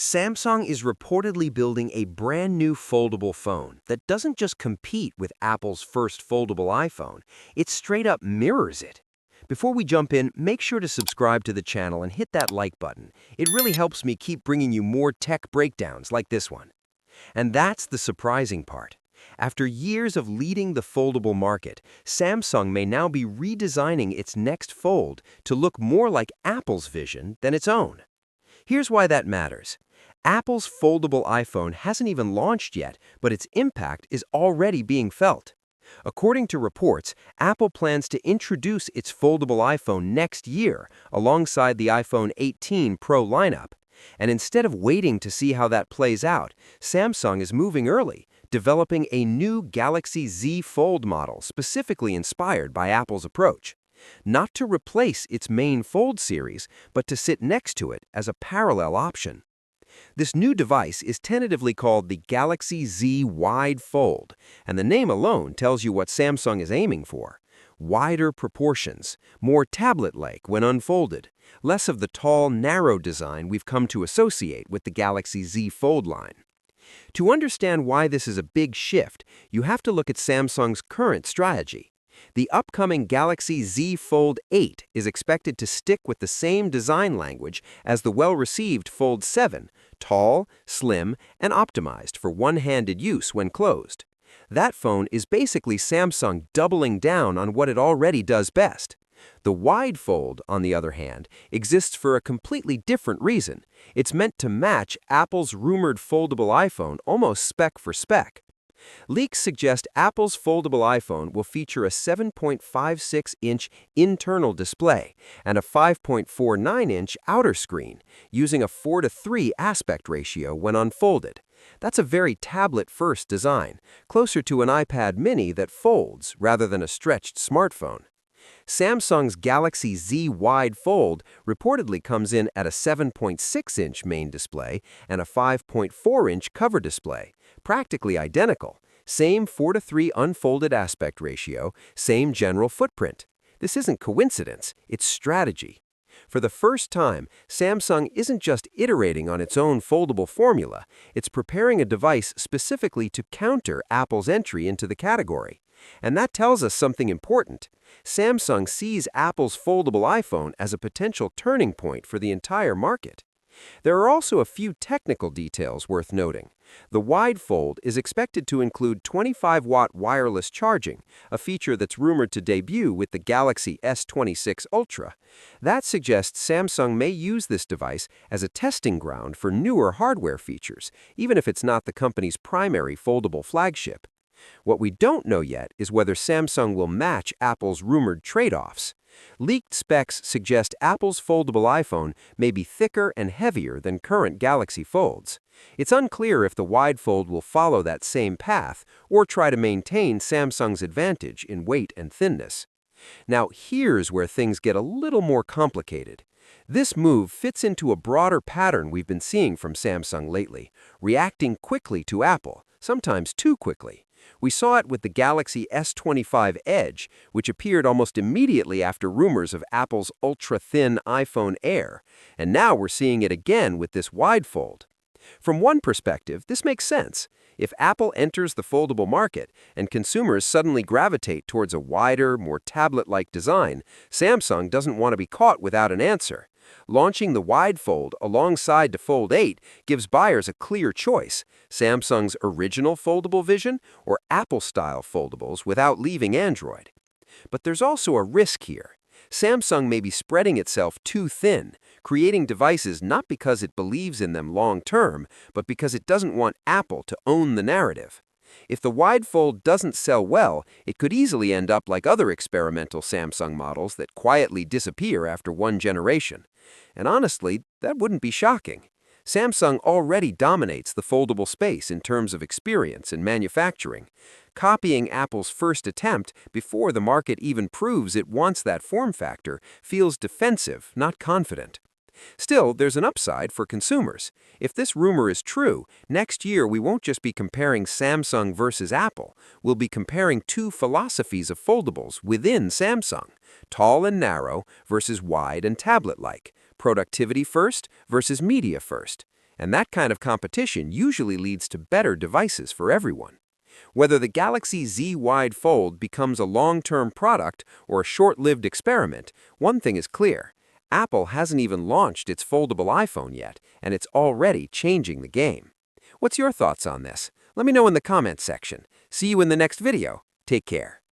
Samsung is reportedly building a brand new foldable phone that doesn't just compete with Apple's first foldable iPhone, it straight up mirrors it. Before we jump in, make sure to subscribe to the channel and hit that like button. It really helps me keep bringing you more tech breakdowns like this one. And that's the surprising part. After years of leading the foldable market, Samsung may now be redesigning its next fold to look more like Apple's vision than its own. Here's why that matters. Apple's foldable iPhone hasn't even launched yet, but its impact is already being felt. According to reports, Apple plans to introduce its foldable iPhone next year alongside the iPhone 18 Pro lineup. And instead of waiting to see how that plays out, Samsung is moving early, developing a new Galaxy Z Fold model specifically inspired by Apple's approach. Not to replace its main Fold series, but to sit next to it as a parallel option. This new device is tentatively called the Galaxy Z Wide Fold, and the name alone tells you what Samsung is aiming for. Wider proportions, more tablet-like when unfolded, less of the tall, narrow design we've come to associate with the Galaxy Z Fold line. To understand why this is a big shift, you have to look at Samsung's current strategy. The upcoming Galaxy Z Fold 8 is expected to stick with the same design language as the well-received Fold 7, tall, slim, and optimized for one-handed use when closed. That phone is basically Samsung doubling down on what it already does best. The wide fold, on the other hand, exists for a completely different reason. It's meant to match Apple's rumored foldable iPhone almost spec for spec. Leaks suggest Apple's foldable iPhone will feature a 7.56-inch internal display and a 5.49-inch outer screen, using a 4:3 aspect ratio when unfolded. That's a very tablet-first design, closer to an iPad mini that folds rather than a stretched smartphone. Samsung's Galaxy Z Wide Fold reportedly comes in at a 7.6-inch main display and a 5.4-inch cover display, practically identical. Same 4:3 unfolded aspect ratio, same general footprint. This isn't coincidence, it's strategy. For the first time, Samsung isn't just iterating on its own foldable formula, it's preparing a device specifically to counter Apple's entry into the category. And that tells us something important. Samsung sees Apple's foldable iPhone as a potential turning point for the entire market. There are also a few technical details worth noting. The wide fold is expected to include 25-watt wireless charging, a feature that's rumored to debut with the Galaxy S26 Ultra. That suggests Samsung may use this device as a testing ground for newer hardware features, even if it's not the company's primary foldable flagship. What we don't know yet is whether Samsung will match Apple's rumored trade-offs. Leaked specs suggest Apple's foldable iPhone may be thicker and heavier than current Galaxy Folds. It's unclear if the wide fold will follow that same path or try to maintain Samsung's advantage in weight and thinness. Now, here's where things get a little more complicated. This move fits into a broader pattern we've been seeing from Samsung lately, reacting quickly to Apple, sometimes too quickly. We saw it with the Galaxy S25 Edge, which appeared almost immediately after rumors of Apple's ultra-thin iPhone Air, and now we're seeing it again with this wide fold. From one perspective, this makes sense. If Apple enters the foldable market and consumers suddenly gravitate towards a wider, more tablet-like design, Samsung doesn't want to be caught without an answer. Launching the wide fold alongside the Fold 8 gives buyers a clear choice: Samsung's original foldable vision or Apple-style foldables without leaving Android. But there's also a risk here. Samsung may be spreading itself too thin, creating devices not because it believes in them long-term, but because it doesn't want Apple to own the narrative. If the wide fold doesn't sell well, it could easily end up like other experimental Samsung models that quietly disappear after one generation. And honestly, that wouldn't be shocking. Samsung already dominates the foldable space in terms of experience and manufacturing. Copying Apple's first attempt before the market even proves it wants that form factor feels defensive, not confident. Still, there's an upside for consumers. If this rumor is true, next year we won't just be comparing Samsung versus Apple. We'll be comparing two philosophies of foldables within Samsung: tall and narrow versus wide and tablet-like, productivity first versus media first. And that kind of competition usually leads to better devices for everyone. Whether the Galaxy Z Wide Fold becomes a long-term product or a short-lived experiment, one thing is clear. Apple hasn't even launched its foldable iPhone yet, and it's already changing the game. What's your thoughts on this? Let me know in the comments section. See you in the next video. Take care.